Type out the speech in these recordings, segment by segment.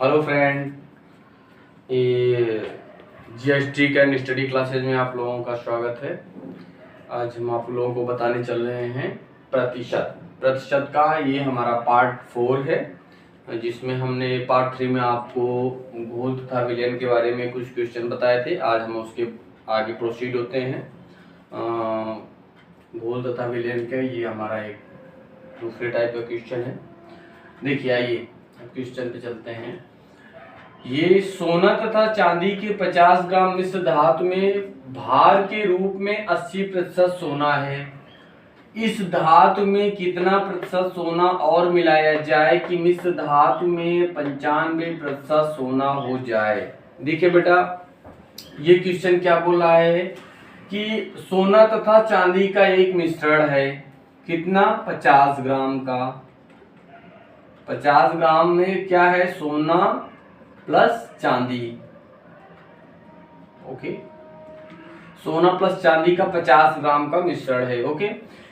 Hello friend, ये GST can study classes में आप लोगों का स्वागत है। आज हम आप लोगों को बताने चल रहे हैं प्रतिशत का। ये हमारा पार्ट 4 है, जिसमें हमने पार्ट 3 में आपको घोल तथा विलयन के बारे में कुछ क्वेश्चन बताए थे। आज हम उसके आगे प्रोसीड होते हैं। घोल तथा विलयन का ये हमारा एक दूसरे टाइप का क्वेश्चन है। देखिए, आइए क्वेश्चन पे चलते हैं। ये सोना तथा चांदी के 50 ग्राम मिश्र धातु में भार के रूप में 80% सोना है। इस धातु में कितना प्रतिशत सोना और मिलाया जाए कि मिश्र धातु में 95% सोना हो जाए। देखिए बेटा, ये क्वेश्चन क्या बोल रहा है कि सोना तथा चांदी का एक मिश्रण है। कितना? 50 ग्राम का। 50 ग्राम में क्या है? सोना प्लस चांदी। ओके, सोना प्लस चांदी का 50 ग्राम का मिश्रण है। ओके,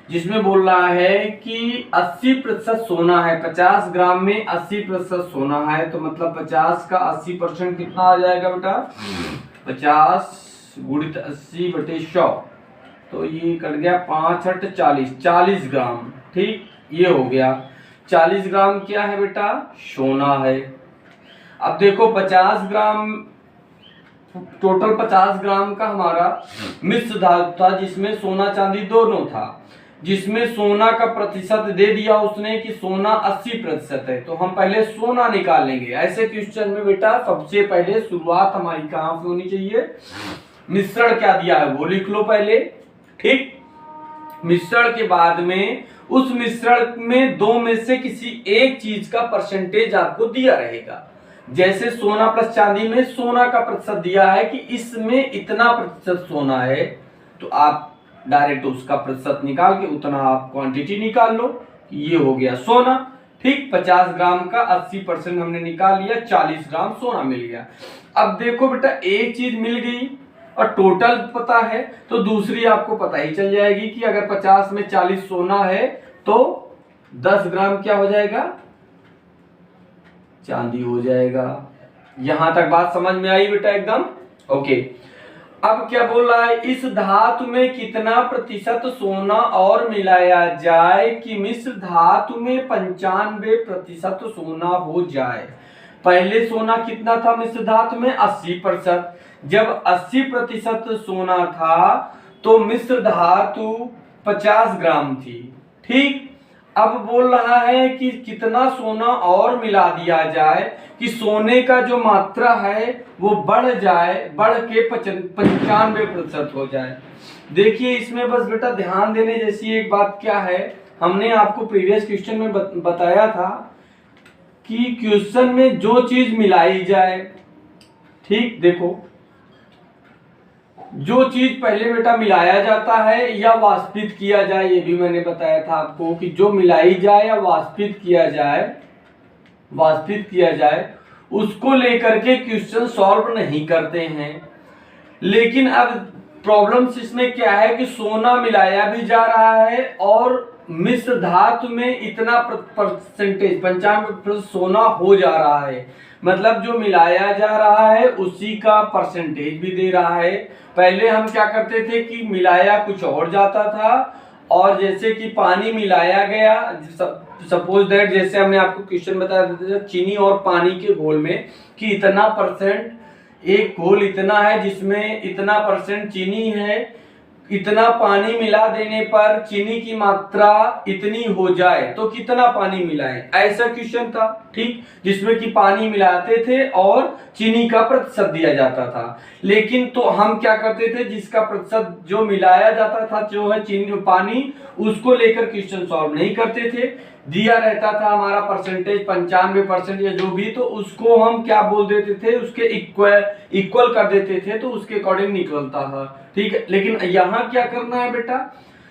जिसमें बोल रहा है कि 80% सोना है। 50 ग्राम में 80% सोना है, तो मतलब 50 का 80% कितना आ जाएगा बेटा? 50 गुणित 80/100, तो ये कट गया 5 8 40 ग्राम। ठीक, ये हो गया 40 ग्राम क्या है बेटा? सोना है। अब देखो, 50 ग्राम टोटल 50 ग्राम का हमारा मिश्र धातु था, जिसमें सोना चांदी दोनों था। जिसमें सोना का प्रतिशत दे दिया उसने कि सोना 80% है, तो हम पहले सोना निकालेंगे। ऐसे क्वेश्चन में बेटा सबसे पहले शुरुआत हमारी कहां से होनी चाहिए? मिश्रण क्या दिया है वो लिख लो पहले। ठीक, मिश्रण के बाद में उस मिश्रण में दो में से किसी एक चीज का परसेंटेज आपको दिया रहेगा। जैसे सोना प्लस चांदी में सोना का प्रतिशत दिया है कि इसमें इतना प्रतिशत सोना है, तो आप डायरेक्ट उसका प्रतिशत निकाल के उतना आप क्वांटिटी निकाल लो कि ये हो गया सोना। ठीक, 50 ग्राम का 80% हमने निकाल लिया, 40 ग्राम सोना मिल गया। अब देखो बेटा, एक चीज मिल गई और टोटल पता है, तो दूसरी आपको पता ही चल जाएगी कि अगर 50 में 40 सोना है तो 10 ग्राम क्या हो जाएगा? चांदी हो जाएगा। यहां तक बात समझ में आई बेटा एकदम? ओके, अब क्या बोल रहा है? इस धातु में कितना प्रतिशत सोना और मिलाया जाए कि मिश्र धातु में 95% सोना हो जाए। पहले सोना कितना था मिश्र धातु में? 80%। जब 80% सोना था तो मिश्र धातु 50 ग्राम थी। ठीक, अब बोल रहा है कि कितना सोना और मिला दिया जाए कि सोने का जो मात्रा है वो बढ़ जाए, बढ़ के 95% हो जाए। देखिए, इसमें बस बेटा ध्यान देने जैसी एक बात क्या है, हमने आपको प्रीवियस क्वेश्चन में बताया था कि क्वेश्चन में जो चीज मिलाई जाए, ठीक, देखो, जो चीज पहले बेटा मिलाया जाता है या वाष्पित किया जाए, ये भी मैंने बताया था आपको कि जो मिलाई जाए या वाष्पित किया जाए उसको लेकर के क्वेश्चन सॉल्व नहीं करते हैं। लेकिन अब प्रॉब्लम इसमें क्या है कि सोना मिलाया भी जा रहा है और मिश्र धातु में इतना परसेंटेज 95% सोना हो जा रहा है। मतलब जो मिलाया जा रहा है उसी का परसेंटेज भी दे रहा है। पहले हम क्या करते थे कि मिलाया कुछ और जाता था, और जैसे कि पानी मिलाया गया, सपोज दैट जैसे हमने आपको क्वेश्चन बताया था चीनी और पानी के घोल में कि इतना परसेंट, एक घोल इतना है जिसमें इतना परसेंट चीनी है, इतना पानी मिला देने पर चीनी की मात्रा इतनी हो जाए तो कितना पानी मिलाएं, ऐसा क्वेश्चन था। ठीक, जिसमें कि पानी मिलाते थे और चीनी का प्रतिशत दिया जाता था। लेकिन तो हम क्या करते थे, जिसका प्रतिशत जो मिलाया जाता था जो है चीनी पानी, उसको लेकर क्वेश्चन सॉल्व नहीं करते थे। दिया रहता था हमारा परसेंटेज 95% या जो भी, तो उसको हम क्या बोल देते थे, उसके इक्वल कर देते थे, तो उसके अकॉर्डिंग निकलता था। ठीक है, लेकिन यहाँ क्या करना है बेटा,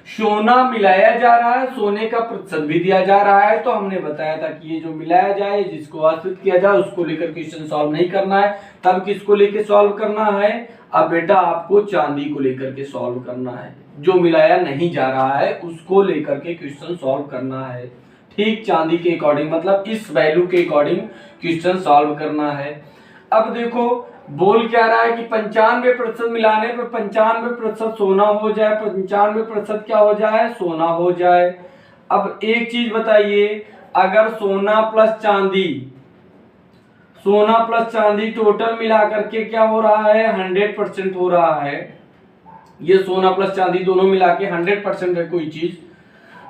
सोना मिलाया जा रहा है, सोने का प्रतिशत भी दिया जा रहा है, तो हमने बताया था कि ये जो मिलाया जाए, जिसको वाष्पित किया जाए, उसको लेकर क्वेश्चन सॉल्व नहीं करना है। तब किसको लेकर सॉल्व करना है? अब बेटा आपको चांदी को लेकर के सॉल्व करना है। जो मिलाया नहीं जा रहा है उसको लेकर के क्वेश्चन सॉल्व करना है। ठीक, चांदी के अकॉर्डिंग, मतलब इस वैल्यू के अकॉर्डिंग क्वेश्चन सॉल्व करना है। अब देखो बोल क्या रहा है कि 95% मिलाने पे 95% सोना हो जाए, 95% क्या हो जाए, सोना हो जाए। अब एक चीज बताइए, अगर सोना प्लस चांदी टोटल मिला करके क्या हो रहा है, 100% हो रहा है। ये सोना प्लस चांदी दोनों मिला के 100% है कोई चीज,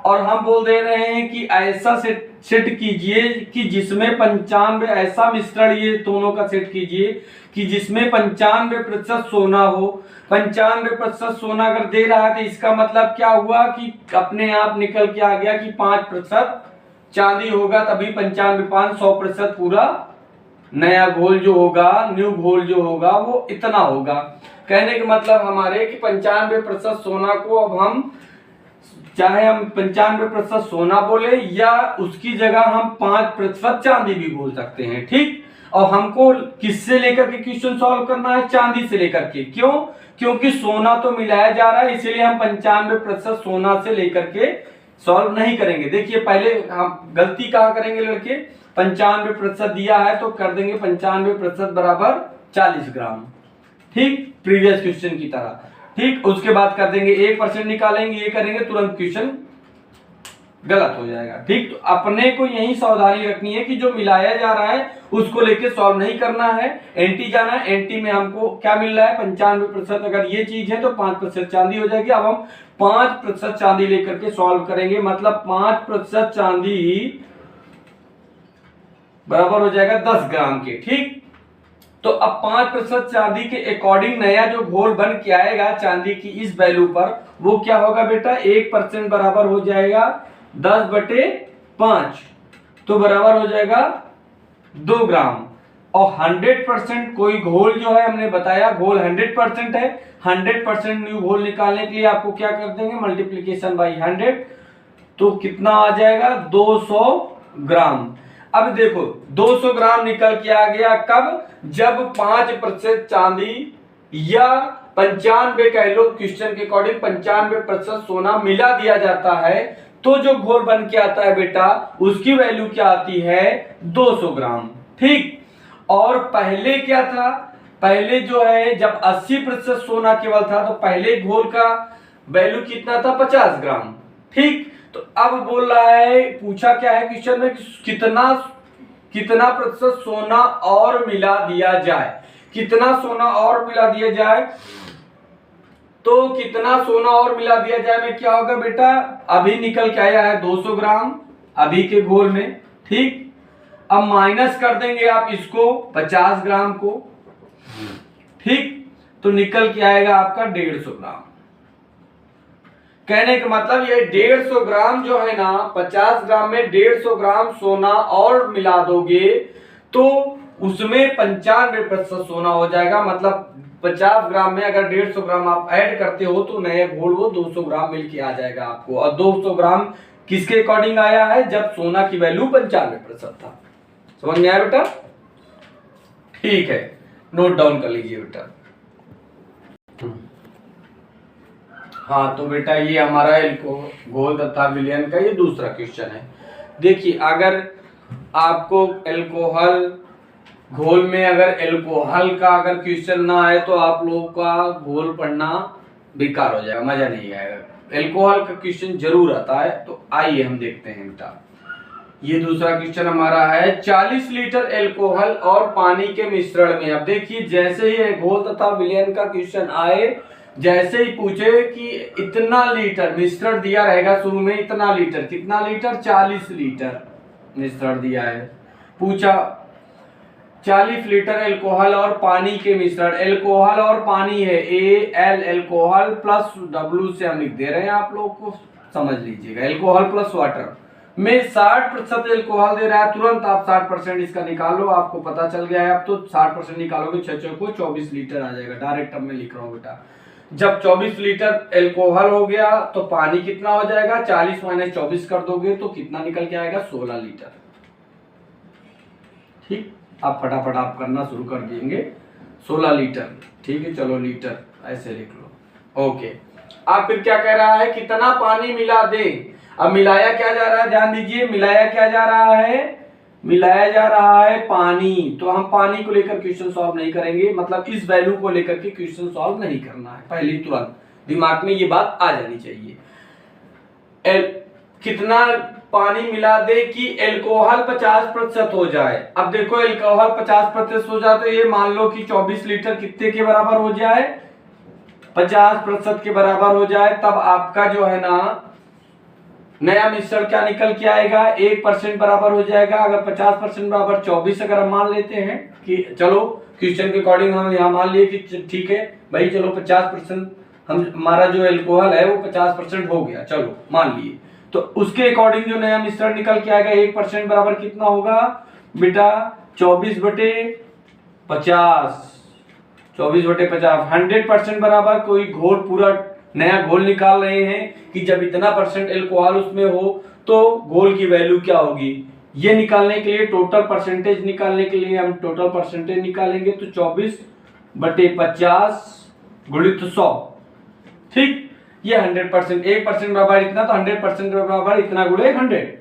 और हम बोल दे रहे हैं कि ऐसा सेट कीजिए कि जिसमें 95, ऐसा मिश्रण ये दोनों का सेट कीजिए कि जिसमें 95% सोना हो। 95% सोना अगर दे रहा है तो इसका मतलब क्या हुआ कि अपने आप निकल के आ गया कि 5% चांदी होगा, तभी 95, 100% पूरा नया घोल जो होगा, न्यू घोल जो होगा वो इतना होगा। कहने का मतलब हमारे कि 95% सोना को अब हम चाहे हम 95% सोना बोले या उसकी जगह हम 5% चांदी भी बोल सकते हैं। ठीक, और हमको किससे लेकर के क्वेश्चन सॉल्व करना है, चांदी से लेकर के। क्यों? क्योंकि सोना तो मिलाया जा रहा है, इसीलिए हम 95% सोना से लेकर के सॉल्व नहीं करेंगे। देखिए पहले हम गलती कहाँ करेंगे लड़के, 95% दिया है तो कर देंगे 95% बराबर 40 ग्राम। ठीक, प्रीवियस क्वेश्चन की तरह। ठीक, उसके बाद कर देंगे 1% निकालेंगे, ये करेंगे, तुरंत क्वेश्चन गलत हो जाएगा। ठीक, तो अपने को यही सावधानी रखनी है कि जो मिलाया जा रहा है उसको लेके सॉल्व नहीं करना है। एंटी जाना है, एंटी में हमको क्या मिल रहा है, 95%। अगर ये चीज है तो 5% चांदी हो जाएगी। अब हम 5% चांदी लेकर के सॉल्व करेंगे, मतलब 5% चांदी बराबर हो जाएगा 10 ग्राम के। ठीक, तो अब 5% चांदी के अकॉर्डिंग नया जो घोल बन के आएगा चांदी की इस वैल्यू पर, वो क्या होगा बेटा, 1% बराबर हो जाएगा 10/5, तो बराबर हो जाएगा 2 ग्राम। और 100% कोई घोल जो है, हमने बताया घोल 100% है, 100% न्यू घोल निकालने के लिए आपको क्या कर देंगे, मल्टीप्लीकेशन बाई 100, तो कितना आ जाएगा, 200 ग्राम। अब देखो 200 ग्राम निकल के आ गया, कब, जब 5% चांदी या 95 कह लो, क्वेश्चन के अकॉर्डिंग 95% सोना मिला दिया जाता है, तो जो घोल बन के आता है बेटा उसकी वैल्यू क्या आती है, 200 ग्राम। ठीक, और पहले क्या था, पहले जो है जब 80% सोना केवल था तो पहले घोल का वैल्यू कितना था, 50 ग्राम। ठीक, तो अब बोल रहा है, पूछा क्या है क्वेश्चन में, कितना प्रतिशत सोना और मिला दिया जाए, कितना सोना और मिला दिया जाए। तो कितना सोना और मिला दिया जाए में क्या होगा बेटा, अभी निकल के आया है 200 ग्राम अभी के घोल में। ठीक, अब माइनस कर देंगे आप इसको 50 ग्राम को। ठीक, तो निकल के आएगा आपका 150 ग्राम। कहने का मतलब ये 150 ग्राम जो है ना, 50 ग्राम में 150 ग्राम सोना और मिला दोगे तो उसमें 95% सोना हो जाएगा। मतलब 50 ग्राम में अगर 150 ग्राम आप ऐड करते हो तो नया घोल वो 200 ग्राम मिलके आ जाएगा आपको। और 200 ग्राम किसके अकॉर्डिंग आया है, जब सोना की वैल्यू 95% था। समझ में आया बेटा? ठीक है, नोट डाउन कर लीजिए बेटा। हाँ, तो बेटा ये हमारा घोल तथा विलयन का ये दूसरा क्वेश्चन है। देखिए अगर आपको एल्कोहल घोल में अगर एल्कोहल का अगर क्वेश्चन ना आए तो आप लोगों का घोल पढ़ना बेकार हो जाएगा, मजा नहीं आएगा। एल्कोहल का क्वेश्चन जरूर आता है, तो आइए हम देखते हैं बेटा। ये दूसरा क्वेश्चन हमारा है, 40 लीटर एल्कोहल और पानी के मिश्रण में। अब देखिए जैसे ही घोल तथा विलयन का क्वेश्चन आए, जैसे ही पूछे कि इतना लीटर मिश्रण दिया रहेगा शुरू में, इतना लीटर, कितना लीटर, 40 लीटर मिश्रण दिया है। पूछा 40 लीटर एल्कोहल और पानी के मिश्रण, एल्कोहल और पानी है AL एल्कोहल प्लस W से हम लिख दे रहे हैं, आप लोग को समझ लीजिएगा, एल्कोहल प्लस वाटर में 60% एल्कोहल दे रहा है। तुरंत आप 60% इसका निकाल लो, आपको पता चल गया है। अब तो 60% निकालोगे 6 को 24 लीटर आ जाएगा। डायरेक्ट अब मैं लिख रहा हूँ बेटा, जब 24 लीटर एल्कोहल हो गया तो पानी कितना हो जाएगा, 40 माइनस 24 कर दोगे तो कितना निकल के आएगा, 16 लीटर। ठीक, आप फटाफट आप करना शुरू कर देंगे, 16 लीटर। ठीक है, चलो लीटर ऐसे लिख लो। ओके, आप फिर क्या कह रहा है, कितना पानी मिला दे। अब मिलाया क्या जा रहा है, ध्यान दीजिए, मिलाया क्या जा रहा है, मिलाया जा रहा है पानी। तो हम पानी को लेकर क्वेश्चन सॉल्व नहीं करेंगे, मतलब इस वैल्यू को लेकर के क्वेश्चन सॉल्व नहीं करना है, पहले तुरंत दिमाग में ये बात आ जानी चाहिए। कितना पानी मिला दे कि एल्कोहल 50% हो जाए। अब देखो एल्कोहल 50% हो जाए तो ये मान लो कि 24 लीटर कितने के बराबर हो जाए, 50% के बराबर हो जाए। तब आपका जो है ना नया मिश्रण क्या निकल के आएगा, 1% बराबर हो जाएगा। अगर 50% बराबर 24 अगर हम मान लेते हैं कि चलो क्वेश्चन के अकॉर्डिंग हम यहाँ मान लिए कि ठीक है भाई चलो 50% हमारा जो एल्कोहल है वो 50% हो गया, चलो मान लिए। तो उसके अकॉर्डिंग जो नया मिश्रण निकल के आएगा 1% बराबर कितना होगा बेटा, 24/50, 24/50। 100% बराबर कोई घोल, पूरा नया घोल निकाल रहे हैं कि जब इतना परसेंट एल्कोहल उसमें हो तो घोल की वैल्यू क्या होगी, ये निकालने के लिए टोटल परसेंटेज निकालने के लिए हम टोटल परसेंटेज निकालेंगे। तो 24/50 गुणित 100, ठीक, ये 100%, 1% बराबर इतना, तो 100% बराबर इतना गुणे 100।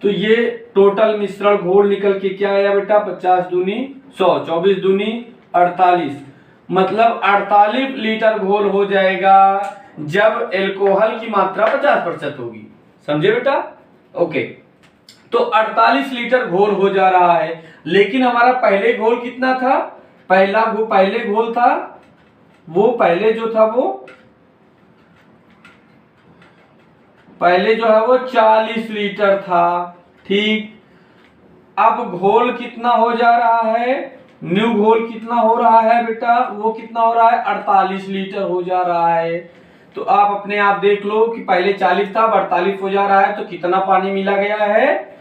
तो ये टोटल मिश्रण घोल निकल के क्या आया बेटा, 50 दूनी 100, 24 दूनी 48, मतलब 48 लीटर घोल हो जाएगा जब एल्कोहल की मात्रा 50% होगी। समझे बेटा, ओके। तो 48 लीटर घोल हो जा रहा है, लेकिन हमारा पहले घोल कितना था, पहले घोल था वो पहले जो था वो पहले जो है वो 40 लीटर था, ठीक। अब घोल कितना हो जा रहा है, न्यू घोल कितना हो रहा है बेटा, वो कितना हो रहा है, 48 लीटर हो जा रहा है। तो आप अपने आप देख लो कि पहले 40 था, अब 48 हो जा रहा है, तो कितना पानी मिला गया है,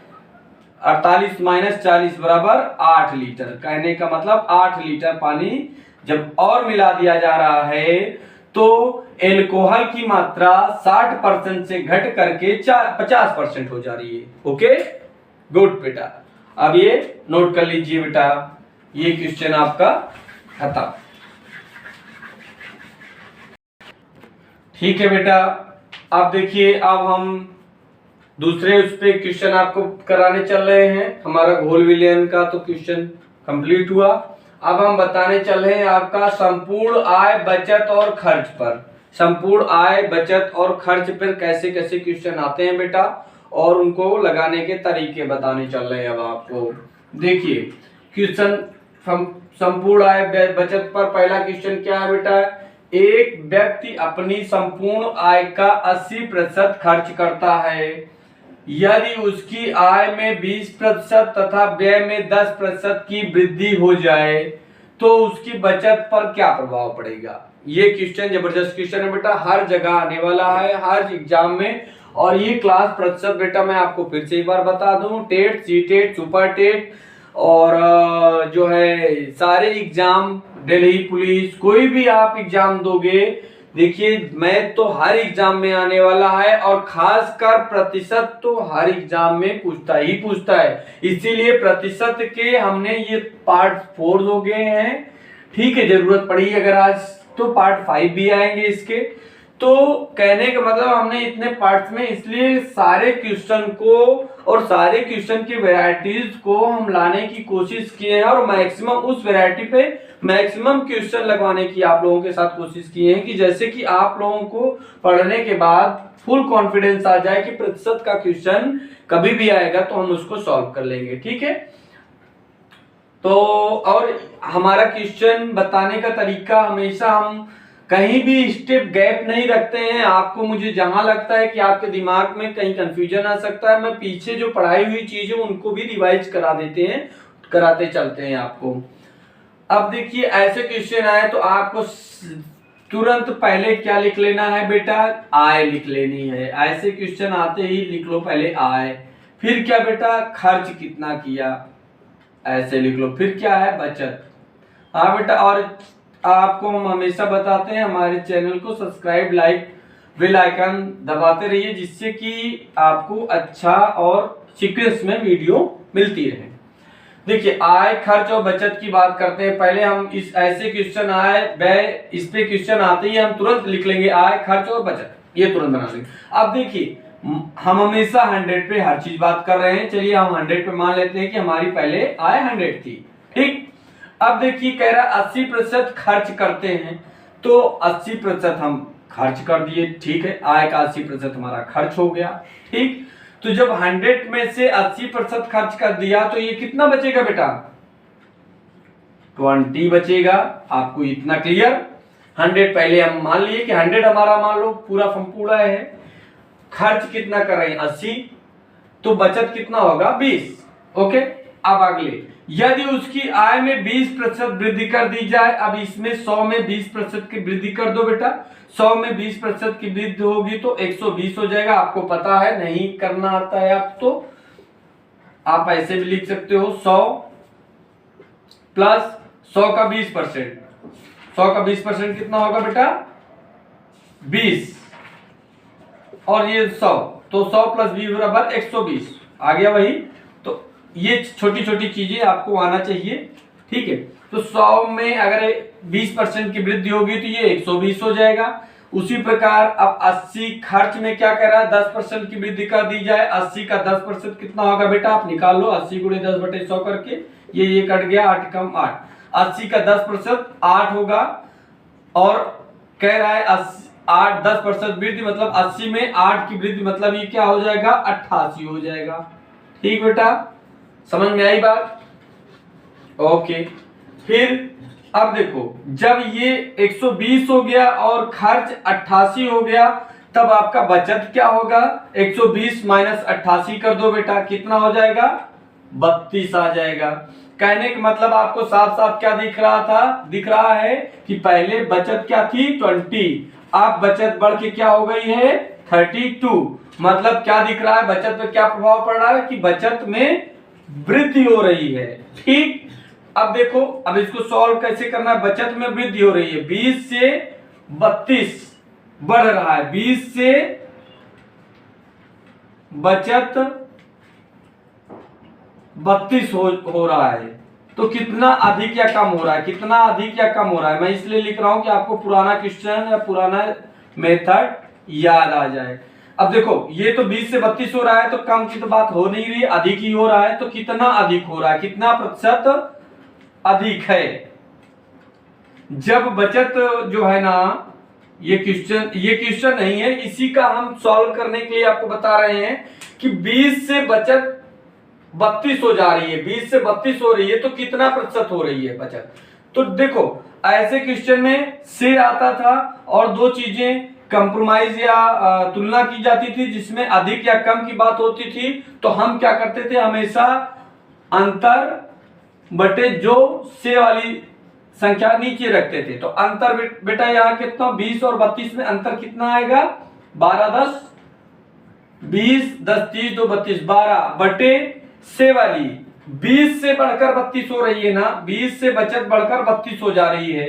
48 - 40 बराबर 8 लीटर। कहने का मतलब 8 लीटर पानी जब और मिला दिया जा रहा है तो एल्कोहल की मात्रा 60% से घट करके 50% हो जा रही है। ओके, गुड बेटा। अब ये नोट कर लीजिए बेटा, ये क्वेश्चन आपका खत्म। ठीक है बेटा, अब देखिए, अब हम दूसरे उस पे क्वेश्चन आपको कराने चल रहे हैं। हमारा घोल विलयन का तो क्वेश्चन कंप्लीट हुआ। अब हम बताने चल रहे हैं आपका संपूर्ण आय बचत और खर्च पर। संपूर्ण आय बचत और खर्च पर कैसे कैसे क्वेश्चन आते हैं बेटा, और उनको लगाने के तरीके बताने चल रहे हैं। अब आपको देखिए क्वेश्चन संपूर्ण आय बचत पर पहला क्वेश्चन क्या है बेटा, एक व्यक्ति अपनी संपूर्ण आय का 80% खर्च करता है। यदि उसकी आय में 20% तथा व्यय में 10% की वृद्धि हो जाए तो उसकी बचत पर क्या प्रभाव पड़ेगा। ये क्वेश्चन जबरदस्त क्वेश्चन है बेटा, हर जगह आने वाला है, हर एग्जाम में। और ये क्लास प्रतिशत बेटा मैं आपको फिर से एक बार बता दूं, टेट, सीटेट, सुपर टेट और जो है सारे एग्जाम, दिल्ली पुलिस, कोई भी आप एग्जाम दोगे, देखिए मैं तो हर एग्जाम में आने वाला है, और खासकर प्रतिशत तो हर एग्जाम में पूछता ही पूछता है। इसीलिए प्रतिशत के हमने ये पार्ट 4 हो गए हैं, ठीक है। जरूरत पड़ी अगर आज तो पार्ट 5 भी आएंगे इसके। तो कहने का मतलब हमने इतने पार्ट्स में इसलिए सारे क्वेश्चन को और सारे क्वेश्चन की वैरायटीज को हम लाने की कोशिश किए हैं, और मैक्सिमम उस वैरायटी पे मैक्सिमम क्वेश्चन लगवाने की आप लोगों के साथ कोशिश किए हैं, कि जैसे कि आप लोगों को पढ़ने के बाद फुल कॉन्फिडेंस आ जाए कि प्रतिशत का क्वेश्चन कभी भी आएगा तो हम उसको सॉल्व कर लेंगे, ठीक है। तो और हमारा क्वेश्चन बताने का तरीका हमेशा हम कहीं भी स्टेप गैप नहीं रखते हैं। आपको मुझे जहां लगता है कि आपके दिमाग में कहीं कंफ्यूजन आ सकता है, मैं पीछे जो पढ़ाई हुई चीजें उनको भी रिवाइज करा देते हैं, कराते चलते हैं आपको। अब देखिए ऐसे क्वेश्चन आए तो आपको तुरंत पहले क्या लिख लेना है बेटा, आय लिख लेनी है। ऐसे क्वेश्चन आते ही लिख लो पहले आय, फिर क्या बेटा, खर्च कितना किया, ऐसे लिख लो, फिर क्या है, बचत। हाँ बेटा, और आपको हम हमेशा बताते हैं हमारे चैनल को सब्सक्राइब, लाइक, बेल आइकन दबाते रहिए, जिससे कि आपको अच्छा और सीक्वेंस में वीडियो मिलती रहे। देखिए आय, खर्च और बचत की बात करते हैं। पहले हम इस ऐसे क्वेश्चन आय व्यय, इस पे क्वेश्चन आते ही हम तुरंत लिख लेंगे आय, खर्च और बचत, ये तुरंत बना लेंगे। अब देखिए हम हमेशा 100 पे हर चीज बात कर रहे हैं। चलिए हम 100 पे मान लेते हैं कि हमारी पहले आय 100 थी। ठीक, अब देखिए कह रहा 80% खर्च करते हैं, तो 80% हम खर्च कर दिए। ठीक है, आय का 80% हमारा खर्च हो गया। ठीक, तो जब 100 में से 80% खर्च कर दिया तो ये कितना बचेगा बेटा? 20 बचेगा। आपको इतना क्लियर? 100 पहले हम मान लिए कि 100 हमारा मान लो पूरा संपूर्ण है। खर्च कितना कर रहे हैं? 80, तो बचत कितना होगा? 20। ओके, अब अगले, यदि उसकी आय में 20% वृद्धि कर दी जाए। अब इसमें 100 में 20% की वृद्धि कर दो बेटा। 100 में 20% की वृद्धि होगी तो 120 हो जाएगा। आपको पता है, नहीं करना आता है आप तो आप ऐसे भी लिख सकते हो 100 प्लस 100 का 20%। 100 का 20% कितना होगा बेटा? 20, और ये 100, तो 100 प्लस 20 बराबर 120 आ गया वही। तो ये छोटी छोटी चीजें आपको आना चाहिए। ठीक है, तो 100 में अगर 20% की वृद्धि होगी तो ये 120 हो जाएगा। उसी प्रकार अब 80 खर्च में क्या कह रहा है? 10% की वृद्धि कर दी जाए। 80 का 10% कितना होगा बेटा? आप निकाल लो, 80 गुणे 10/100 करके, ये कट गया, 8 कम 8। 80 का 10% 8 होगा, और कह रहा है 8 10% वृद्धि, मतलब 80 में 8 की वृद्धि, मतलब ये क्या हो जाएगा? 88 हो जाएगा। ठीक बेटा, समझ में आई बात? ओके, फिर अब देखो, जब ये 120 हो गया और खर्च 88 हो गया, तब आपका बचत क्या होगा? 120 माइनस 88 कर दो बेटा, कितना हो जाएगा? 32 आ जाएगा। कहने का मतलब आपको साफ साफ क्या दिख रहा था? दिख रहा है कि पहले बचत क्या थी? 20, अब बचत बढ़ के क्या हो गई है? 32। मतलब क्या दिख रहा है? बचत पे क्या प्रभाव पड़ रहा है? कि बचत में वृद्धि हो रही है। ठीक, अब देखो, अब इसको सॉल्व कैसे करना है? बचत में वृद्धि हो रही है, 20 से 32 बढ़ रहा है, 20 से बचत 32 हो रहा है, तो कितना अधिक या कम हो रहा है? कितना अधिक या कम हो रहा है? मैं इसलिए लिख रहा हूं कि आपको पुराना क्वेश्चन या पुराना मेथड याद आ जाए। अब देखो, ये तो 20 से 32 हो रहा है, तो कम की तो बात हो नहीं रही, अधिक ही हो रहा है। तो कितना अधिक हो रहा है? कितना प्रतिशत अधिक है? जब बचत जो है ना, ये क्वेश्चन नहीं है, इसी का हम सॉल्व करने के लिए आपको बता रहे हैं कि 20 से बचत 32 हो जा रही है, 20 से 32 हो रही है, तो कितना प्रतिशत हो रही है बचत? तो देखो, ऐसे क्वेश्चन में से आता था और दो चीजें कंप्रोमाइज या तुलना की जाती थी, जिसमें अधिक या कम की बात होती थी। तो हम क्या करते थे? हमेशा अंतर बटे जो से वाली संख्या नीचे रखते थे। तो अंतर बेटा यहाँ कितना? 20 और 32 में अंतर कितना आएगा? 12 10 20 10 30 2 32, 12 बटे से वाली 20 से बढ़कर 32 हो रही है ना, 20 से बचत बढ़कर 32 हो जा रही है,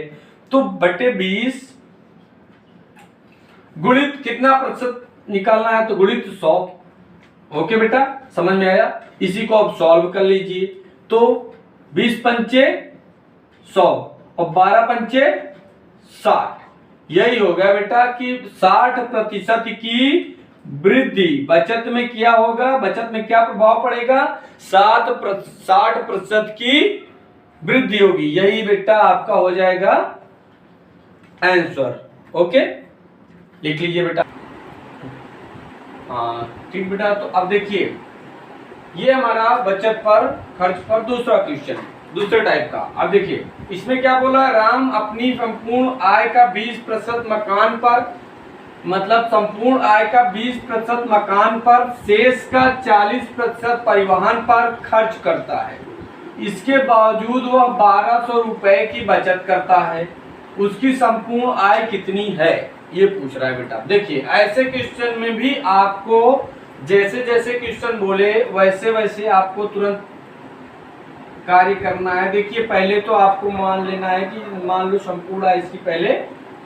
तो बटे 20 गुणित कितना प्रतिशत निकालना है? तो गुणित 100। ओके बेटा, समझ में आया? इसी को आप सॉल्व कर लीजिए। तो 20 पंचे 100 और 12 पंचे 60, यही हो गया बेटा कि 60% की वृद्धि बचत में क्या होगा? बचत में क्या प्रभाव पड़ेगा? 60% की वृद्धि होगी। यही बेटा आपका हो जाएगा आंसर। ओके, लिख लीजिए बेटा। हाँ ठीक बेटा, तो अब देखिए, ये हमारा बचत पर खर्च पर दूसरा क्वेश्चन, दूसरे टाइप का। अब देखिए, इसमें क्या बोला? राम अपनी संपूर्ण आय का 20% मकान पर, मतलब संपूर्ण आय का 20% मकान पर, शेष का 40% परिवहन पर खर्च करता है। इसके बावजूद वह 1200 रुपए की बचत करता है। उसकी संपूर्ण आय कितनी है? ये पूछ रहा है बेटा। देखिए, ऐसे क्वेश्चन में भी आपको जैसे जैसे क्वेश्चन बोले वैसे वैसे आपको तुरंत कार्य करना है। देखिए, पहले तो आपको मान लेना है कि मान लो संपूर्ण आय इसकी पहले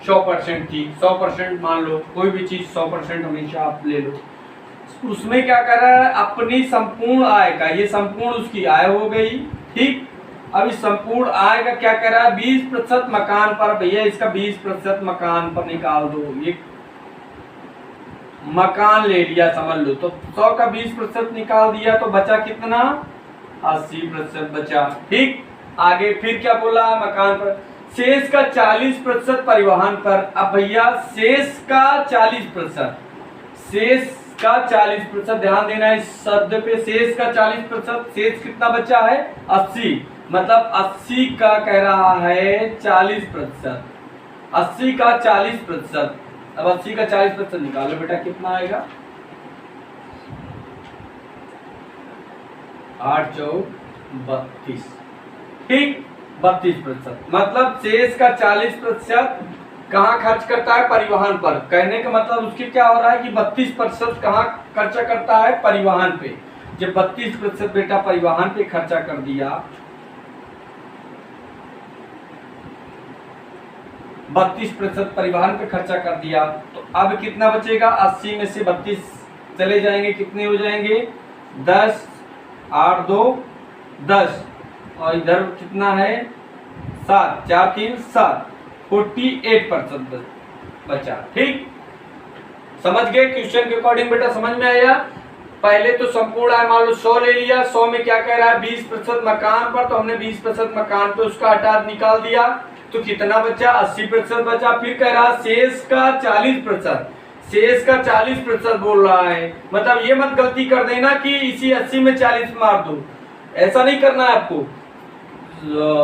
100% थी, 100% मान लो, कोई भी चीज 100% हमेशा आप ले लो। उसमें क्या कर रहा है? अपनी संपूर्ण आय का, ये संपूर्ण उसकी आय हो गई। ठीक, अब इस संपूर्ण आय का क्या कर रहा है? 20% मकान पर। भैया इसका 20% मकान पर निकाल दो। ये मकान ले लिया समझ लो, तो 100 का 20% निकाल दिया तो बचा कितना, 80% बचा। ठीक, आगे फिर क्या बोला, मकान पर शेष का 40% परिवहन पर। अब भैया शेष का 40%, शेष का 40%, ध्यान देना है इस शब्द पे, शेष का 40%, शेष कितना बचा है 80, मतलब 80 का कह रहा है 40%, 80 का 40%। अब 80 का 40% निकालो बेटा, कितना आएगा, 8 चौक 32। ठीक, 32%, मतलब शेष का 40% कहाँ खर्च करता है, परिवहन पर। कहने का मतलब उसके क्या हो रहा है कि 32% कहाँ खर्चा करता है, परिवहन पे। जब 32% बेटा परिवहन पे खर्चा कर दिया, 32% परिवहन पे खर्चा कर दिया, तो अब कितना बचेगा, 80 में से 32 चले जाएंगे, कितने हो जाएंगे, 10, 8 2 10, और इधर कितना है 7, 4 3 7, 48% बचा। ठीक, समझ गए क्वेश्चन के अकॉर्डिंग बेटा, समझ में आया। पहले तो संपूर्ण है, मान लो 100 ले लिया, 100 में क्या कह रहा है 20% मकान पर, तो हमने 20% मकान पे उसका हटा निकाल दिया, तो कितना बचा, 80% बचा। फिर कह रहा शेष का 40%, शेष का 40% बोल रहा है, मतलब ये मत गलती कर देना कि इसी 80 में 40 मार दो, ऐसा नहीं करना है आपको।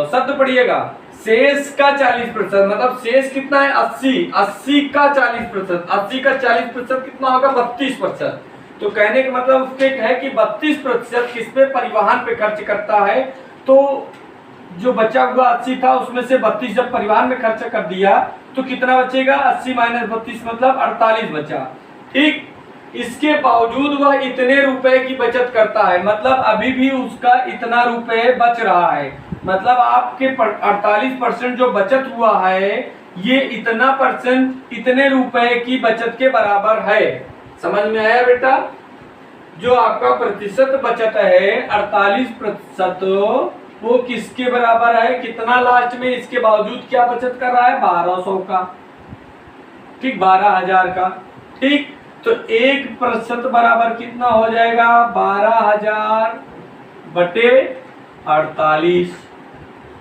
शब्द पढ़िएगा, शेष का 40%, मतलब शेष कितना है 80, 80 का 40%, 80 का 40% कितना होगा 32%। तो कहने का मतलब उसके है कि 32% किस पे, परिवहन पे खर्च करता है। तो जो बचा हुआ 80 था उसमें से 32 जब परिवहन में खर्च कर दिया तो कितना बचेगा, 80 माइनस 32 मतलब 48 बचा। ठीक, इसके बावजूद वह इतने रुपए की बचत करता है, मतलब अभी भी उसका इतना रुपए बच रहा है, मतलब आपके 48% जो बचत हुआ है ये इतना परसेंट, इतने रुपए की बचत के बराबर है। समझ में आया बेटा, जो आपका प्रतिशत बचत है 48%, वो किसके बराबर है, कितना लास्ट में, इसके बावजूद क्या बचत कर रहा है, 1200 का। ठीक, 12,000 का। ठीक, तो 1% बराबर कितना हो जाएगा, 12,000 बटे 48।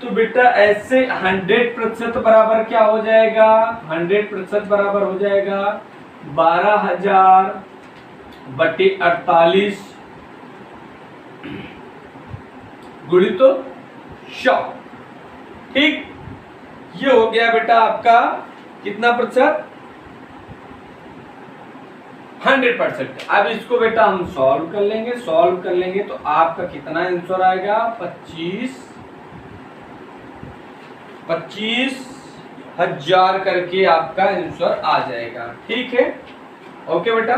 तो बेटा ऐसे 100% बराबर क्या हो जाएगा, 100% बराबर हो जाएगा 12,000 बटे 48 गुणित 100। ठीक, ये हो गया बेटा आपका कितना प्रतिशत, 100%। अब इसको बेटा हम सॉल्व कर लेंगे, सॉल्व कर लेंगे तो आपका कितना आंसर आएगा, 25,000 करके आपका आंसर आ जाएगा। ठीक है, ओके बेटा,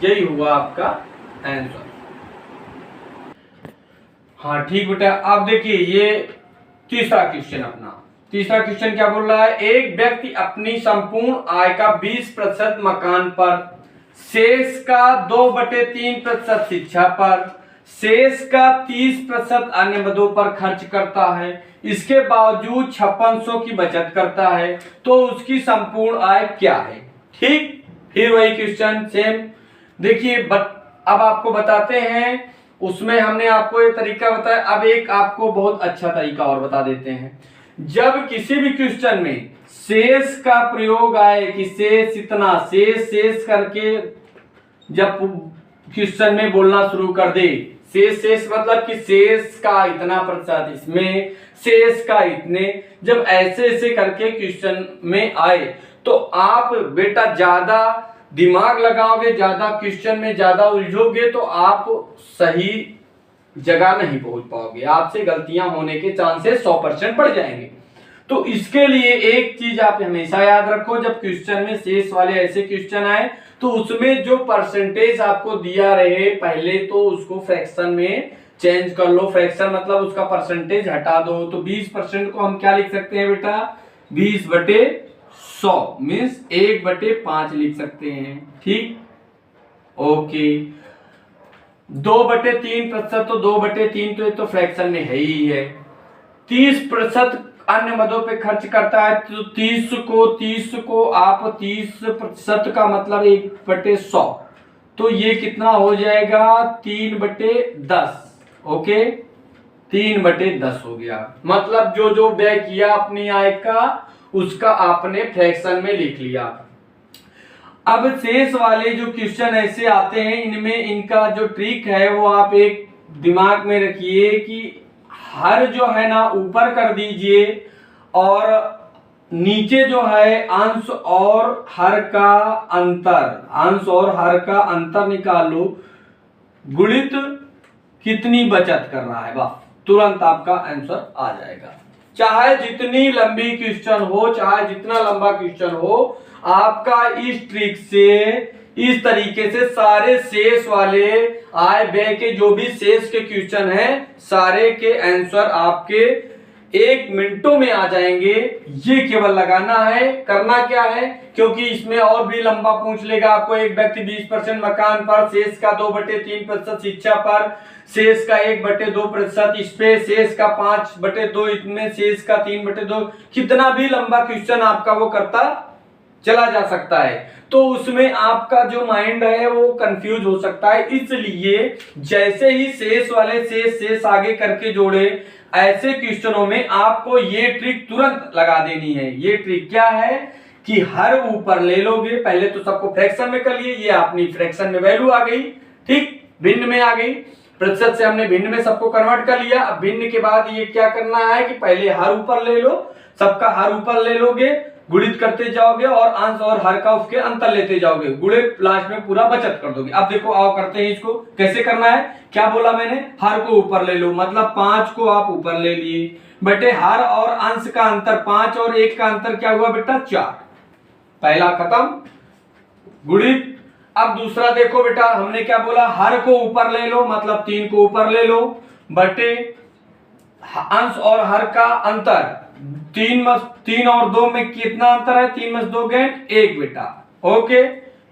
यही हुआ आपका आंसर। हाँ ठीक बेटा, अब देखिए ये तीसरा क्वेश्चन अपना, तीसरा क्वेश्चन क्या बोल रहा है, एक व्यक्ति अपनी संपूर्ण आय का 20% मकान पर, शेष का 2/3% शिक्षा पर, शेष का 30% अन्य मदों पर खर्च करता है, इसके बावजूद 5600 की बचत करता है, तो उसकी संपूर्ण आय क्या है। ठीक, फिर वही क्वेश्चन सेम। देखिए अब आपको बताते हैं, उसमें हमने आपको ये तरीका बताया, अब एक आपको बहुत अच्छा तरीका और बता देते हैं। जब किसी भी क्वेश्चन में शेष का प्रयोग आए कि शेष इतना, शेष करके जब क्वेश्चन में बोलना शुरू कर दे, शेष मतलब कि शेष का इतना प्रतिशत इसमें, शेष का इतने, जब ऐसे करके क्वेश्चन में आए तो आप बेटा ज्यादा दिमाग लगाओगे, ज्यादा क्वेश्चन में ज्यादा उलझोगे तो आप सही जगह नहीं पहुंच पाओगे, आपसे गलतियां होने के चांसेस 100% बढ़ जाएंगे। तो इसके लिए एक चीज आप हमेशा याद रखो, जब क्वेश्चन में शेष वाले ऐसे क्वेश्चन आए तो उसमें जो परसेंटेज आपको दिया रहे पहले तो उसको फ्रैक्शन में चेंज कर लो। फ्रैक्शन मतलब उसका परसेंटेज हटा दो। तो 20% को हम क्या लिख सकते हैं बेटा, 20/100 मीन्स 1/5 लिख सकते हैं। ठीक, ओके। 2/3% तो 2/3 तो ये तो फ्रैक्शन में है ही है। 30% अन्य मदों पे खर्च करता है तो 30 को आप 30% का मतलब 1/100, तो ये कितना हो जाएगा 3/10। ओके, 3/10 हो गया। मतलब जो जो व्यय किया अपनी आय का उसका आपने फ्रैक्शन में लिख लिया। अब शेष वाले जो क्वेश्चन ऐसे आते हैं इनमें इनका जो ट्रिक है वो आप एक दिमाग में रखिए कि हर जो है ना ऊपर कर दीजिए और नीचे जो है अंश और हर का अंतर, अंश और हर का अंतर निकालो, गुणित कितनी बचत कर रहा है, बस तुरंत आपका आंसर आ जाएगा। चाहे जितनी लंबी क्वेश्चन हो, चाहे जितना लंबा क्वेश्चन हो, आपका इस ट्रिक से इस तरीके से सारे शेष वाले आय व्यय के जो भी शेष के क्वेश्चन हैं सारे के आंसर आपके 1 मिनटों में आ जाएंगे। ये केवल लगाना है, करना क्या है, क्योंकि इसमें और भी लंबा पूछ लेगा आपको। एक व्यक्ति 20% मकान पर, शेष का 2/3%, शिक्षा पर शेष का 1/2%, इस पे शेष का 5/2, इसमें शेष का 3/2, कितना भी लंबा क्वेश्चन आपका वो करता चला जा सकता है। तो उसमें आपका जो माइंड है वो कंफ्यूज हो सकता है। इसलिए जैसे ही शेष वाले शेष आगे करके जोड़े, ऐसे क्वेश्चनों में आपको ये ट्रिक तुरंत लगा देनी है। ये ट्रिक क्या है कि हर ऊपर ले लोगे, पहले तो सबको फ्रैक्शन में कर लिए, ये अपनी फ्रैक्शन में वैल्यू आ गई, ठीक, भिन्न में आ गई, प्रतिशत से हमने भिन्न में सबको कन्वर्ट कर लिया। अब भिन्न के बाद ये क्या करना है कि पहले हर ऊपर ले लो, सबका हर ऊपर ले लोगे, गुणित करते जाओगे और अंश और हर का उसके अंतर लेते जाओगे, गुणे लास्ट में पूरा बचत कर दोगे। अब देखो आओ करते हैं इसको, कैसे करना है, क्या बोला मैंने, हर को ऊपर ले लो, मतलब 5 को आप ऊपर ले लिए, बेटे हर और अंश का अंतर 5 और 1 का अंतर क्या हुआ बेटा 4, पहला खत्म, गुणित। अब दूसरा देखो बेटा, हमने क्या बोला, हर को ऊपर ले लो, मतलब 3 को ऊपर ले लो, बटे अंश और हर का अंतर, 3 और 2 में कितना अंतर है, 3 में 2 गए 1 बेटा, ओके,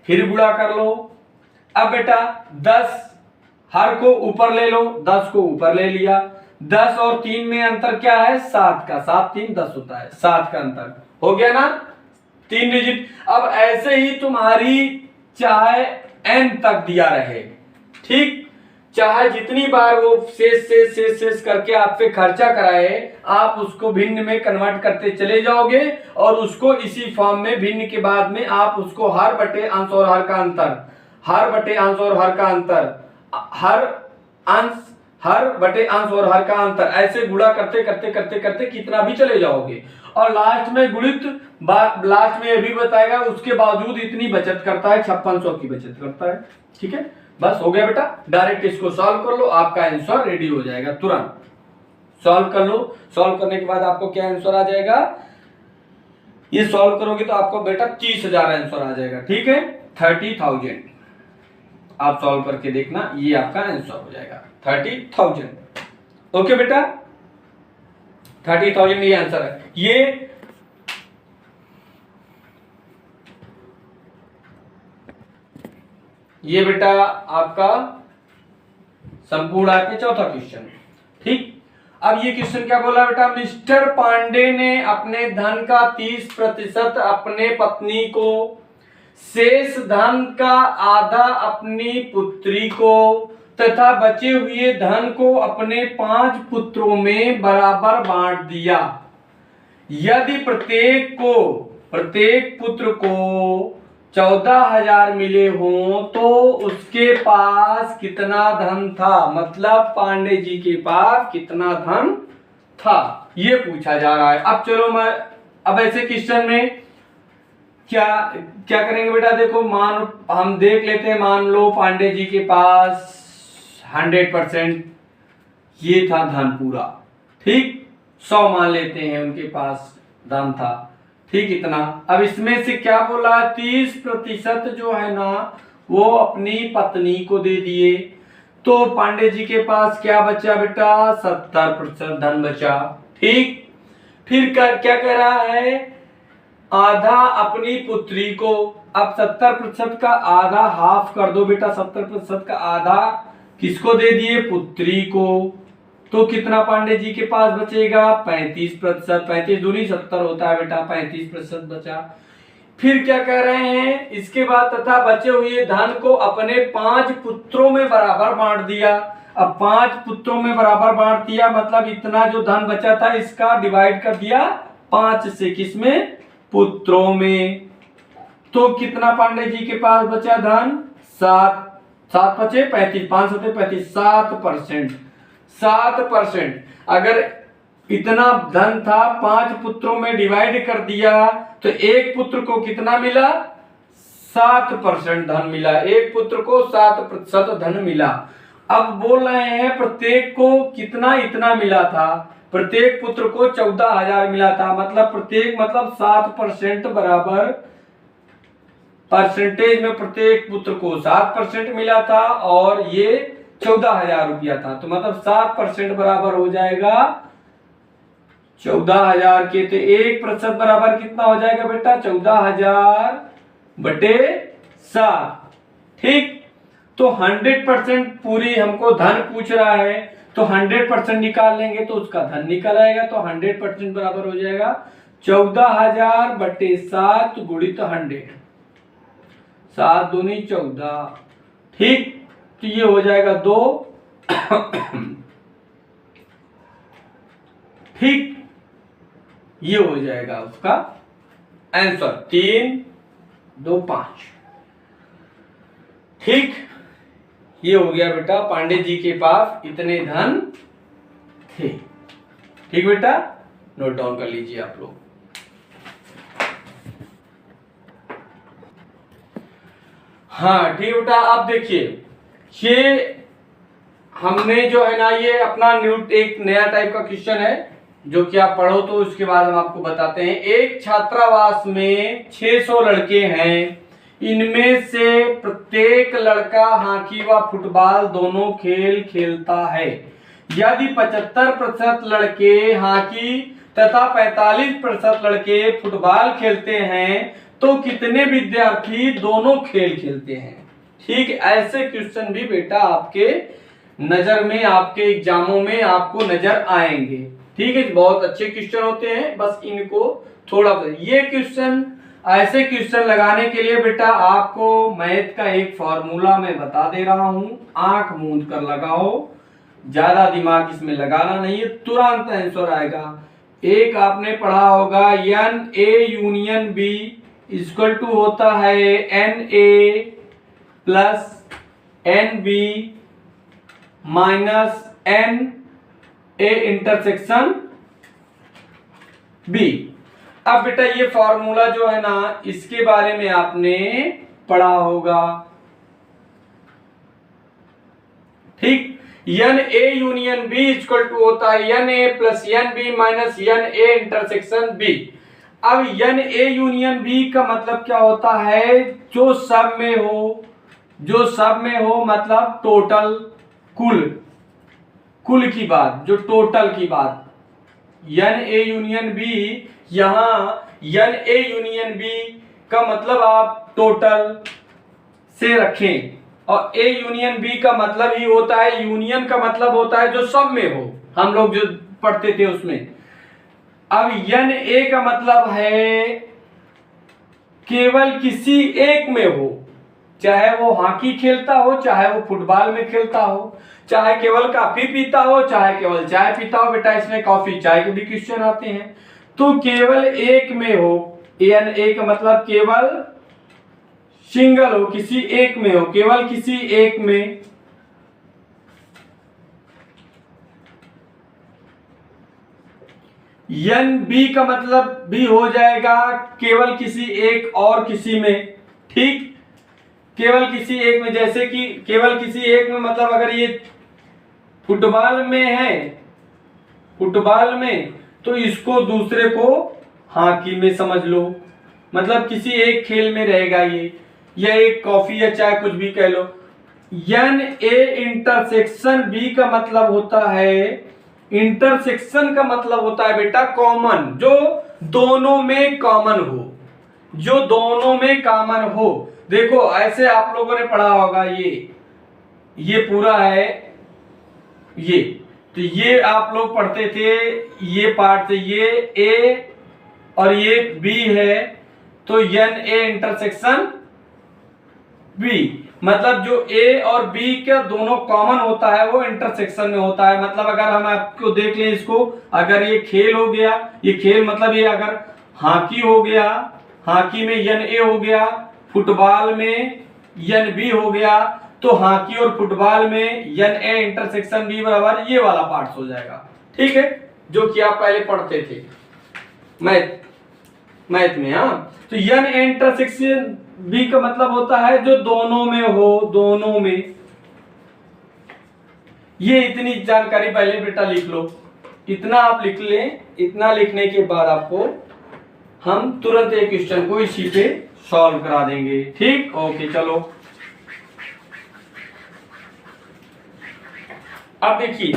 फिर गुणा कर लो। अब बेटा 10, हर को ऊपर ले लो, 10 को ऊपर ले लिया, 10 और 3 में अंतर क्या है 7 का, 7 3 10 होता है, 7 का अंतर हो गया ना, 3 डिजिट। अब ऐसे ही तुम्हारी चाहे n तक दिया रहे, ठीक, चाहे जितनी बार वो शेष करके आपसे खर्चा कराए, आप उसको भिन्न में कन्वर्ट करते चले जाओगे और उसको इसी फॉर्म में भिन्न के बाद में आप उसको हर बटे अंश और हर का अंतर, हर बटे अंश और हर का अंतर, हर बटे अंश और हर का अंतर, ऐसे गुणा करते करते करते करते कितना भी चले जाओगे और लास्ट में गुणित, लास्ट में ये भी बताएगा उसके बावजूद इतनी बचत करता है, 5600 की बचत करता है। ठीक है, बस हो गया बेटा, डायरेक्ट इसको सॉल्व कर लो, आपका आंसर रेडी हो जाएगा, तुरंत सॉल्व कर लो। सॉल्व करने के बाद आपको क्या आंसर आ जाएगा, ये सॉल्व करोगे तो आपको बेटा 30,000 आंसर आ जाएगा। ठीक है, 30,000 आप सॉल्व करके देखना, ये आपका आंसर हो जाएगा 30,000। ओके बेटा, 30,000 ये आंसर है। ये बेटा आपका संपूर्ण आय पे चौथा क्वेश्चन। ठीक, अब ये क्वेश्चन क्या बोला बेटा, मिस्टर पांडे ने अपने धन का 30% अपने पत्नी को, शेष धन का आधा अपनी पुत्री को तथा बचे हुए धन को अपने 5 पुत्रों में बराबर बांट दिया। यदि प्रत्येक पुत्र को 14,000 मिले हों तो उसके पास कितना धन था, मतलब पांडे जी के पास कितना धन था, ये पूछा जा रहा है। अब चलो अब ऐसे क्वेश्चन में क्या करेंगे बेटा, देखो हम देख लेते हैं, मान लो पांडे जी के पास 100% ये था धन पूरा, ठीक, 100 मान लेते हैं उनके पास धन था, ठीक, इतना। अब इसमें से क्या बोला, 30% जो है ना वो अपनी पत्नी को दे दिए, तो पांडे जी के पास क्या बचा बेटा, 70% धन बचा। ठीक, फिर क्या कह रहा है, आधा अपनी पुत्री को। अब 70% का आधा हाफ कर दो बेटा, 70% का आधा किसको दे दिए, पुत्री को, तो कितना पांडे जी के पास बचेगा 35%। 35 दूनी 70 होता है बेटा, 35% बचा। फिर क्या कह रहे हैं, इसके बाद तथा बचे हुए धन को अपने 5 पुत्रों में बराबर बांट दिया। अब 5 पुत्रों में बराबर बांट दिया मतलब इतना जो धन बचा था इसका डिवाइड कर दिया 5 से, किसमें, पुत्रों में। तो कितना पांडे जी के पास बचा धन 7। 7 बचे 35, 5 होते 35, 7%। 7%। अगर इतना धन था 5 पुत्रों में डिवाइड कर दिया तो एक पुत्र को कितना मिला, 7% धन मिला। एक पुत्र को 7% धन मिला। अब बोल रहे हैं प्रत्येक को कितना, इतना मिला था। प्रत्येक पुत्र को 14,000 मिला था, मतलब प्रत्येक मतलब 7% बराबर, परसेंटेज में प्रत्येक पुत्र को 7% मिला था और ये 14,000 रुपया था। तो मतलब 7% बराबर हो जाएगा 14,000 के। तो 1% बराबर कितना हो जाएगा बेटा, 14,000 बटे 7। ठीक, तो 100% पूरी हमको धन पूछ रहा है तो 100% निकाल लेंगे तो उसका धन निकल आएगा। तो 100% बराबर हो जाएगा 14,000 बटे 7 गुणित 100। 7 दूनी 14। ठीक, तो ये हो जाएगा 2। ठीक, ये हो जाएगा उसका आंसर 3, 2, 5। ठीक, ये हो गया बेटा, पांडे जी के पास इतने धन थे। ठीक बेटा, नोट डाउन कर लीजिए आप लोग। हाँ ठीक बेटा, अब देखिए ये हमने जो है ना ये अपना एक नया टाइप का क्वेश्चन है जो कि आप पढ़ो तो उसके बाद हम आपको बताते हैं। एक छात्रावास में 600 लड़के हैं, इनमें से प्रत्येक लड़का हॉकी व फुटबॉल दोनों खेल खेलता है। यदि 75% लड़के हॉकी तथा 45% लड़के फुटबॉल खेलते हैं तो कितने विद्यार्थी दोनों खेल खेलते हैं। ठीक, ऐसे क्वेश्चन भी बेटा आपके नजर में, आपके एग्जामों में आपको नजर आएंगे। ठीक है, बहुत अच्छे क्वेश्चन होते हैं, बस इनको थोड़ा ये क्वेश्चन, ऐसे क्वेश्चन लगाने के लिए बेटा आपको मैथ का एक फॉर्मूला मैं बता दे रहा हूं, आंख मूंद कर लगाओ, ज्यादा दिमाग इसमें लगाना नहीं है, तुरंत आंसर आएगा। एक आपने पढ़ा होगा N A union B equal to होता है N A plus N B minus N A intersection B. अब बेटा ये फॉर्मूला जो है ना इसके बारे में आपने पढ़ा होगा। ठीक, N A union B equal to होता है N A plus N B minus N A intersection B. अब एन ए यूनियन बी का मतलब क्या होता है, जो सब में हो, जो सब में हो मतलब टोटल, कुल की बात, जो टोटल की बात। एन ए यूनियन बी, यहां एन ए यूनियन बी का मतलब आप टोटल से रखें, और ए यूनियन बी का मतलब ही होता है, यूनियन का मतलब होता है जो सब में हो, हम लोग जो पढ़ते थे उसमें। अब एन ए का मतलब है केवल किसी एक में हो, चाहे वो हॉकी खेलता हो, चाहे वो फुटबॉल में खेलता हो, चाहे केवल कॉफी पीता हो, चाहे केवल चाय पीता हो। बेटा इसमें कॉफी चाय के भी क्वेश्चन आते हैं। तो केवल एक में हो, एन ए का मतलब केवल सिंगल हो, किसी एक में हो, केवल किसी एक में। एन बी का मतलब भी हो जाएगा केवल किसी एक और किसी में। ठीक, केवल किसी एक में, जैसे कि केवल किसी एक में मतलब अगर ये फुटबॉल में है, फुटबॉल में, तो इसको दूसरे को हॉकी में समझ लो, मतलब किसी एक खेल में रहेगा ये, या एक कॉफी या चाय कुछ भी कह लो। एन ए इंटरसेक्शन बी का मतलब होता है, इंटरसेक्शन का मतलब होता है बेटा कॉमन, जो दोनों में कॉमन हो, जो दोनों में कॉमन हो। देखो ऐसे आप लोगों ने पढ़ा होगा, ये पूरा है ये, तो ये आप लोग पढ़ते थे, ये पार्ट से ये ए और ये बी है, तो एन ए इंटरसेक्शन बी, मतलब जो ए और बी का दोनों कॉमन होता है वो इंटरसेक्शन में होता है। मतलब अगर हम आपको देख लें इसको, अगर ये खेल हो गया, ये खेल मतलब ये अगर हॉकी हो गया, हॉकी में एन ए हो गया, फुटबॉल में एन बी हो गया, तो हॉकी और फुटबॉल में एन ए इंटरसेक्शन बी बराबर ये वाला पार्ट हो जाएगा। ठीक है, जो कि आप पहले पढ़ते थे मैथ में। हाँ, तो एन ए इंटरसेक्शन बी का मतलब होता है जो दोनों में हो, दोनों में। ये इतनी जानकारी पहले बेटा लिख लो, इतना आप लिख लें। इतना लिखने के बाद आपको हम तुरंत एक क्वेश्चन को इसी पे सॉल्व करा देंगे। ठीक, ओके, चलो अब देखिए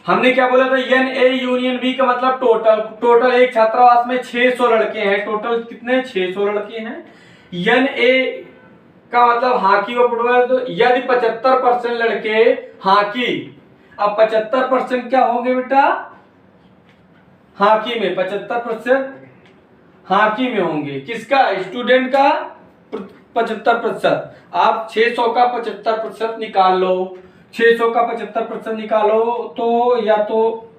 हमने क्या बोला था, एन ए यूनियन बी का मतलब टोटल एक छात्रावास में 600 लड़के हैं। टोटल कितने? 600 लड़के हैं। एन ए का मतलब हॉकी और फुटबॉल, तो यदि 75% लड़के हॉकी, अब 75% क्या होंगे बेटा? हॉकी में 75% हॉकी में होंगे। किसका? स्टूडेंट का 75%। आप 600 का 75% निकाल लो, 600 का 75% निकालो, तो या तो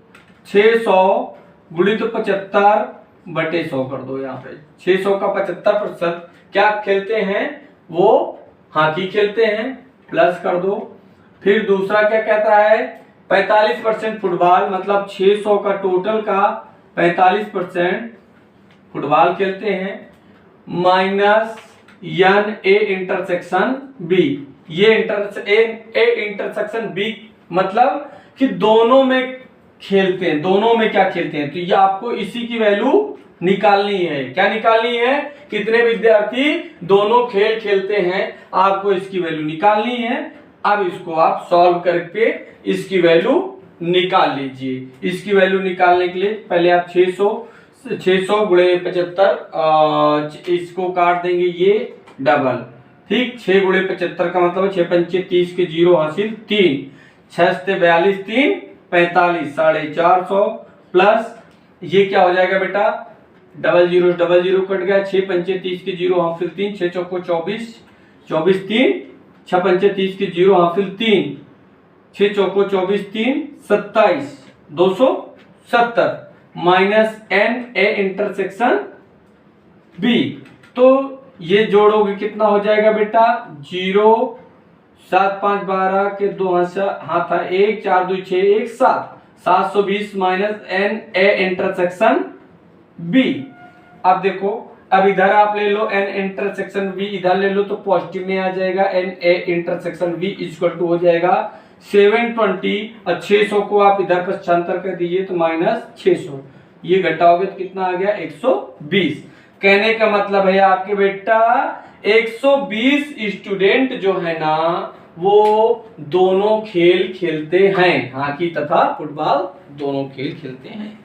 600 गुणित 75 बटे 100 कर दो। यहाँ पे 600 का 75% क्या खेलते हैं? वो हॉकी खेलते हैं, प्लस कर दो। फिर दूसरा क्या कहता है? 45% फुटबॉल, मतलब 600 का टोटल का 45% फुटबॉल खेलते हैं, minus N A intersection B. ये इंटरसेक्शन बी मतलब कि दोनों में खेलते हैं। दोनों में क्या खेलते हैं? तो ये आपको इसी की वैल्यू निकालनी है। क्या निकालनी है? कितने विद्यार्थी दोनों खेल खेलते हैं, आपको इसकी वैल्यू निकालनी है। अब इसको आप सॉल्व करके इसकी वैल्यू निकाल लीजिए। इसकी वैल्यू निकालने के लिए पहले आप 600 गुणे 75, इसको काट देंगे ये डबल। ठीक, 6 गुणे 75 का मतलब 6 पंचे 30 के 0 हासिल 3, 6 से 42 3 45, 450 प्लस ये क्या हो जाएगा बेटा? डबल जीरो कट गया, 6 पंचे 30 के 0 हासिल 3, 6 चौको 24, 24 3, 6 पंचे 30 के 0 हासिल 3, 6 चौको 24 3 27, 270 minus N A intersection B. तो ये जोड़ोगे कितना हो जाएगा बेटा? 0 7 5 12 के 2 हाथ था 1 4 2 6 1 7, 720 minus N A intersection B. अब देखो, अब इधर आप ले लो एन इंटरसेक्शन बी, इधर ले लो तो पॉजिटिव में आ जाएगा। N A intersection B equal to हो जाएगा 720 और 600 को आप इधर पक्षांतर कर दीजिए तो माइनस 600, ये घटाओगे तो कितना आ गया? 120। कहने का मतलब है आपके बेटा 120 स्टूडेंट जो है ना वो दोनों खेल खेलते हैं, हॉकी तथा फुटबॉल दोनों खेल खेलते हैं।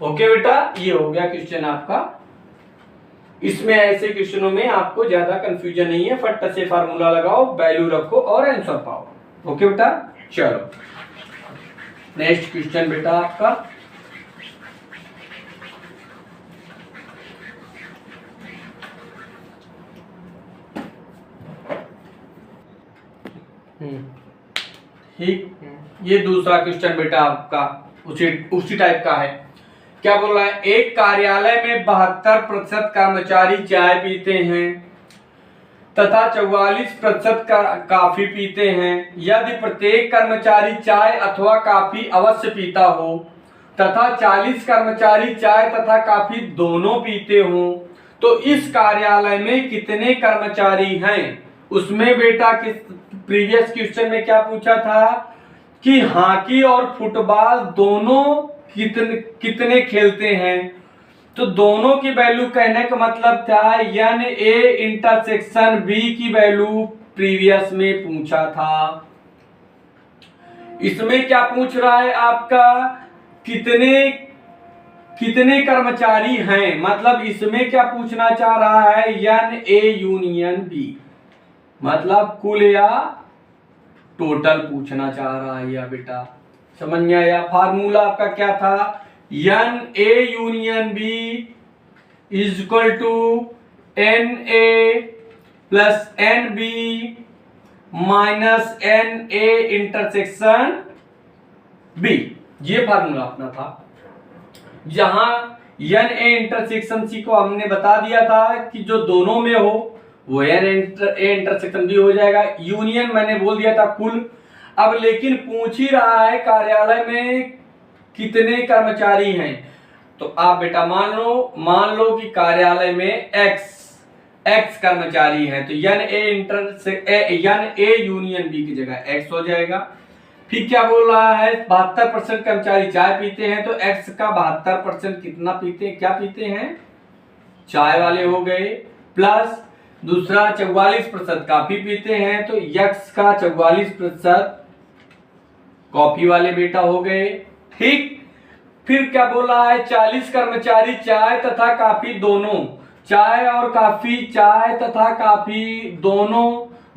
ओके बेटा, ये हो गया क्वेश्चन आपका। इसमें ऐसे क्वेश्चनों में आपको ज्यादा कंफ्यूजन नहीं है, फट से फार्मूला लगाओ, वैल्यू रखो और आंसर पाओ। ओके बेटा, चलो नेक्स्ट क्वेश्चन बेटा आपका। ठीक, ये दूसरा क्वेश्चन बेटा आपका उसी टाइप का है। क्या बोल रहा है? एक कार्यालय में 72% कर्मचारी चाय पीते हैं तथा 44% कॉफी पीते हैं। यदि प्रत्येक कर्मचारी चाय अथवा कॉफी अवश्य पीता हो तथा 40 कर्मचारी चाय तथा कॉफी दोनों पीते हो, तो इस कार्यालय में कितने कर्मचारी हैं? उसमें बेटा प्रीवियस क्वेश्चन में क्या पूछा था कि हॉकी और फुटबॉल दोनों कितने खेलते हैं, तो दोनों की वैल्यू कहने का मतलब था एन ए इंटरसेक्शन बी की वैल्यू प्रीवियस में पूछा था। इसमें क्या पूछ रहा है आपका? कितने कर्मचारी हैं, मतलब इसमें क्या पूछना चाह रहा है? एन ए यूनियन बी, मतलब कुल या टोटल पूछना चाह रहा है या बेटा। समझ में आया? फार्मूला आपका क्या था? N A union B is equal to N A plus N B minus N A intersection B. ये फार्मूला अपना था, जहां एन ए इंटरसेक्शन सी को हमने बता दिया था कि जो दोनों में हो वो एन ए इंटरसेक्शन बी हो जाएगा। यूनियन मैंने बोल दिया था कुल। अब लेकिन पूछ ही रहा है कार्यालय में कितने कर्मचारी हैं, तो आप बेटा मान लो कि कार्यालय में एक्स कर्मचारी हैं, तो एन ए यूनियन बी की जगह एक्स हो जाएगा। फिर क्या बोल रहा है? 72% कर्मचारी चाय पीते हैं, तो एक्स का 72% कितना पीते हैं? क्या पीते हैं? चाय वाले हो गए। प्लस दूसरा 44% कॉफी पीते हैं, तो एक्स का 44% कॉफी वाले बेटा हो गए। ठीक। फिर क्या बोला है? 40 कर्मचारी चाय तथा कॉफी दोनों, चाय और कॉफी, चाय तथा कॉफी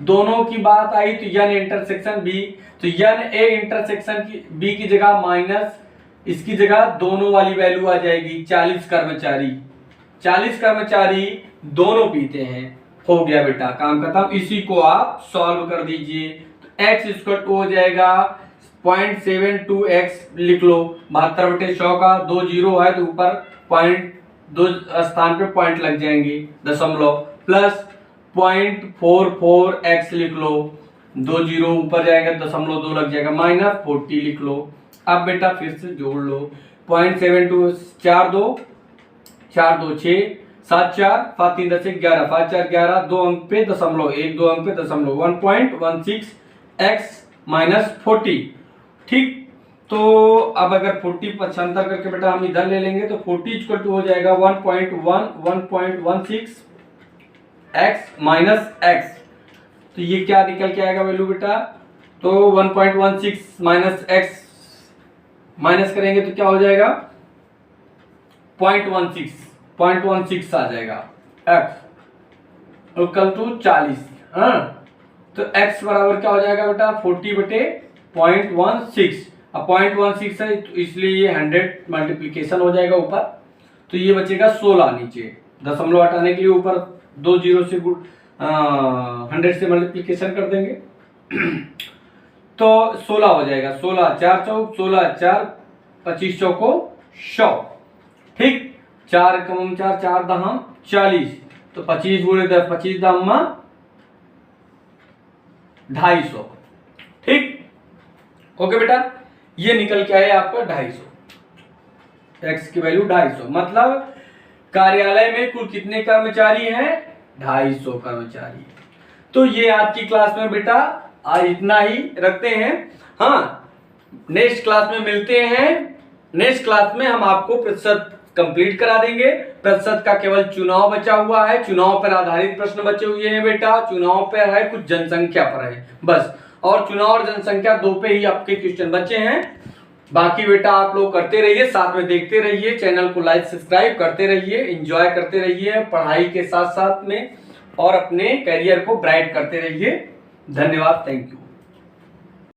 दोनों की बात आई, तो एन इंटरसेक्शन बी, तो एन ए इंटरसेक्शन की बी की जगह माइनस इसकी जगह दोनों वाली वैल्यू आ जाएगी। 40 कर्मचारी दोनों पीते हैं। हो गया बेटा, काम खत्म। इसी को आप सॉल्व कर दीजिए, तो x इक्वल टू हो जाएगा 0.72x लिख लो। 72/100 का 2 जीरो है तो ऊपर पॉइंट, 2 स्थान पे पॉइंट लग जाएंगे, दशमलव, प्लस 0.44x लिख लो। 2 जीरो ऊपर जाएगा, 0.2 लग जाएगा, माइनस 40 लिख लो। अब बेटा फिर से जोड़ लो। 0.72 4 2 6 7 4 5 3 10 11 5 4 11 2 अंक पे दशमलव 1 2 अंक पे दशमलव 1.16 x माइनस 40। ठीक। तो अब अगर 40 पक्षांतर करके बेटा हम इधर ले लेंगे तो 40 इक्वल टू हो जाएगा 1.16 x माइनस x। तो ये क्या निकल के आएगा वैल्यू बेटा? तो 1.16 माइनस x माइनस करेंगे तो क्या हो जाएगा? 0.16 आ जाएगा x इक्वल टू 40। तो x बराबर क्या हो जाएगा बेटा? 40/0.16। अब 0.16 है तो इसलिए ये 100 मल्टीप्लीकेशन हो जाएगा ऊपर, तो ये बचेगा 16 नीचे। दशमलव हटाने के लिए ऊपर 2 जीरो से 100 से मल्टीप्लीकेशन कर देंगे तो 16 हो जाएगा। 16 4 चौक 16 4 25 चौको 100। ठीक। 4 कम 4 4 दहम 40, तो 25 गुणे 10 25 दहम 250। ठीक। ओके बेटा, ये निकल के आया आपका 250। एक्स की वैल्यू 250, मतलब कार्यालय में कुल कितने कर्मचारी हैं? 250 कर्मचारी। तो ये आज की क्लास में बेटा आज इतना ही रखते हैं। हाँ, नेक्स्ट क्लास में मिलते हैं। नेक्स्ट क्लास में हम आपको प्रतिशत कंप्लीट करा देंगे। प्रतिशत का केवल चुनाव बचा हुआ है, चुनाव पर आधारित प्रश्न बचे हुए हैं बेटा। चुनाव पर है, कुछ जनसंख्या पर है बस, और चुनाव और जनसंख्या 2 पे ही आपके क्वेश्चन बचे हैं। बाकी बेटा आप लोग करते रहिए, साथ में देखते रहिए, चैनल को लाइक सब्सक्राइब करते रहिए, एंजॉय करते रहिए पढ़ाई के साथ साथ में, और अपने करियर को ब्राइट करते रहिए। धन्यवाद, थैंक यू।